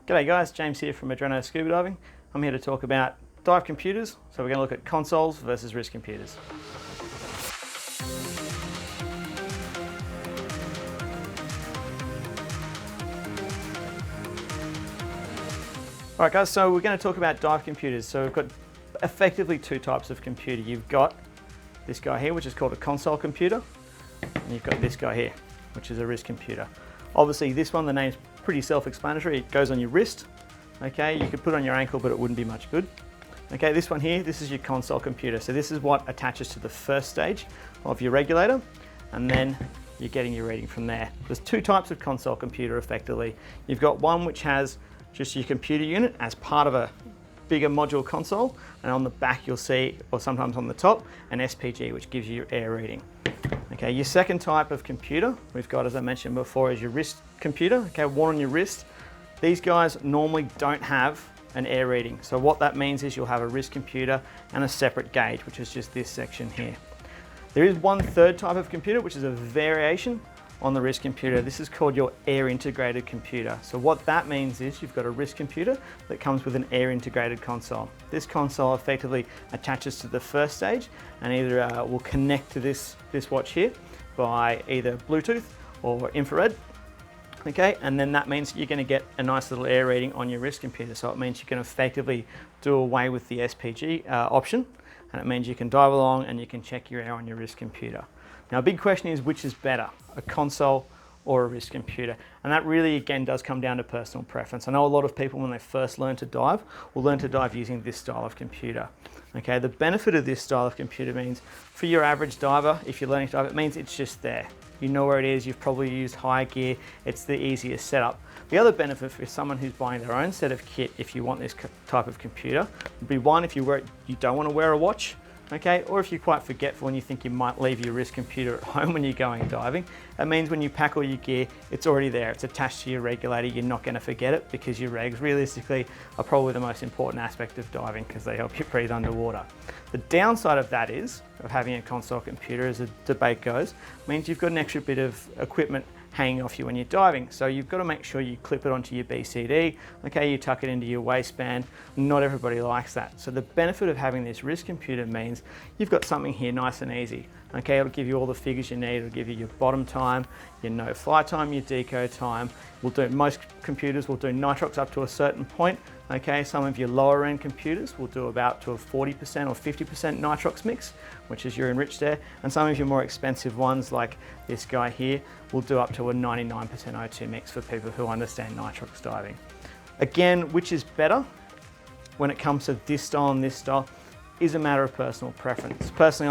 G'day guys, James here from Adreno Scuba Diving. I'm here to talk about dive computers. So we're going to look at consoles versus wrist computers. Alright guys, so we're going to talk about dive computers. So we've got effectively two types of computer. You've got this guy here, which is called a console computer, and you've got this guy here, which is a wrist computer. Obviously this one, the name's pretty self-explanatory. It goes on your wrist. Okay, you could put it on your ankle, but it wouldn't be much good. Okay, this one here, this is your console computer. So this is what attaches to the first stage of your regulator, and then you're getting your reading from there. There's two types of console computer effectively. You've got one which has just your computer unit as part of a bigger module console, and on the back you'll see, or sometimes on the top, an SPG which gives you your air reading. Okay, your second type of computer we've got, as I mentioned before, is your wrist computer. Okay, worn on your wrist. These guys normally don't have an air reading. So what that means is you'll have a wrist computer and a separate gauge, which is just this section here. There is one third type of computer, which is a variation on the wrist computer. This is called your air integrated computer. So what that means is you've got a wrist computer that comes with an air integrated console. This console effectively attaches to the first stage and either will connect to this watch here by either Bluetooth or infrared. Okay, and then that means you're going to get a nice little air reading on your wrist computer. So it means you can effectively do away with the SPG option, and it means you can dive along and you can check your air on your wrist computer. Now, a big question is, which is better, a console or a wrist computer? And that really, again, does come down to personal preference. I know a lot of people, when they first learn to dive, will learn to dive using this style of computer. Okay, the benefit of this style of computer means, for your average diver, if you're learning to dive, it means it's just there. You know where it is, you've probably used high gear, it's the easiest setup. The other benefit for someone who's buying their own set of kit, if you want this type of computer, would be one, if you don't want to wear a watch, okay, or if you're quite forgetful and you think you might leave your wrist computer at home when you're going diving, that means when you pack all your gear, it's already there, it's attached to your regulator, you're not going to forget it, because your regs realistically are probably the most important aspect of diving because they help you breathe underwater. The downside of that is, of having a console computer, as the debate goes, means you've got an extra bit of equipment hanging off you when you're diving. So you've got to make sure you clip it onto your BCD, okay, you tuck it into your waistband. Not everybody likes that. So the benefit of having this wrist computer means you've got something here nice and easy. Okay, it'll give you all the figures you need. It'll give you your bottom time, your no-fly time, your deco time. Most computers will do nitrox up to a certain point. Okay, some of your lower end computers will do about to a 40% or 50% nitrox mix, which is your enriched air. And some of your more expensive ones, like this guy here, will do up to a 99% O2 mix for people who understand nitrox diving. Again, which is better when it comes to this style and this style is a matter of personal preference. Personally,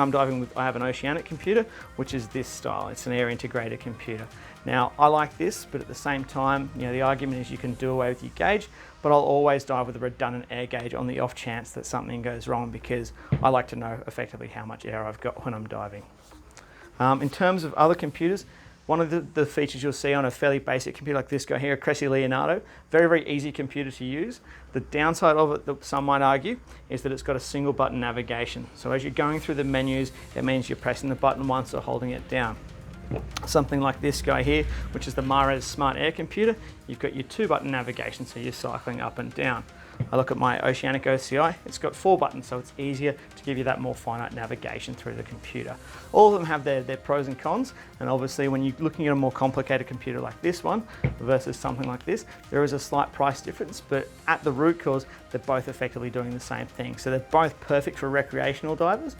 I have an Oceanic computer, which is this style. It's an air integrated computer. Now, I like this, but at the same time, the argument is you can do away with your gauge, but I'll always dive with a redundant air gauge on the off chance that something goes wrong, because I like to know effectively how much air I've got when I'm diving. In terms of other computers, one of the features you'll see on a fairly basic computer like this guy here, a Cressi Leonardo, very, very easy computer to use. The downside of it, that some might argue, is that it's got a single button navigation. So as you're going through the menus, it means you're pressing the button once or holding it down. Something like this guy here, which is the Mares Smart Air computer, you've got your 2-button navigation, so you're cycling up and down. I look at my Oceanic OCI, it's got 4 buttons, so it's easier to give you that more finite navigation through the computer. All of them have their pros and cons, and obviously when you're looking at a more complicated computer like this one versus something like this, there is a slight price difference, but at the root cause, they're both effectively doing the same thing. So they're both perfect for recreational divers,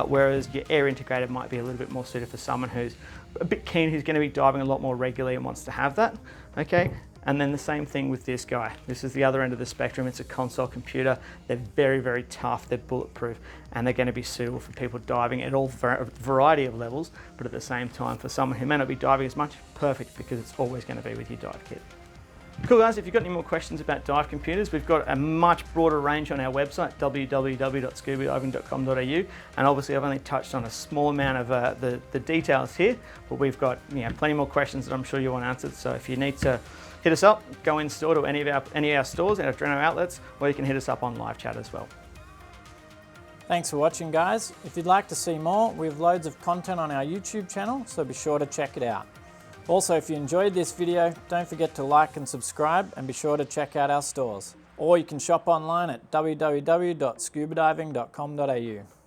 whereas your air integrated might be a little bit more suited for someone who's a bit keen, who's going to be diving a lot more regularly and wants to have that, okay? And then the same thing with this guy. This is the other end of the spectrum. It's a console computer. They're very, very tough. They're bulletproof, and they're going to be suitable for people diving at all variety of levels, but at the same time, for someone who may not be diving as much, perfect, because it's always going to be with your dive kit. Cool guys, if you've got any more questions about dive computers, we've got a much broader range on our website, www.scubadiving.com.au, and obviously I've only touched on a small amount of the details here, but we've got plenty more questions that I'm sure you want answered. So if you need to hit us up, go in store to any of our stores, our Adreno outlets, or you can hit us up on live chat as well. Thanks for watching guys. If you'd like to see more, we have loads of content on our YouTube channel, so be sure to check it out. Also, if you enjoyed this video, don't forget to like and subscribe, and be sure to check out our stores. Or you can shop online at www.scubadiving.com.au.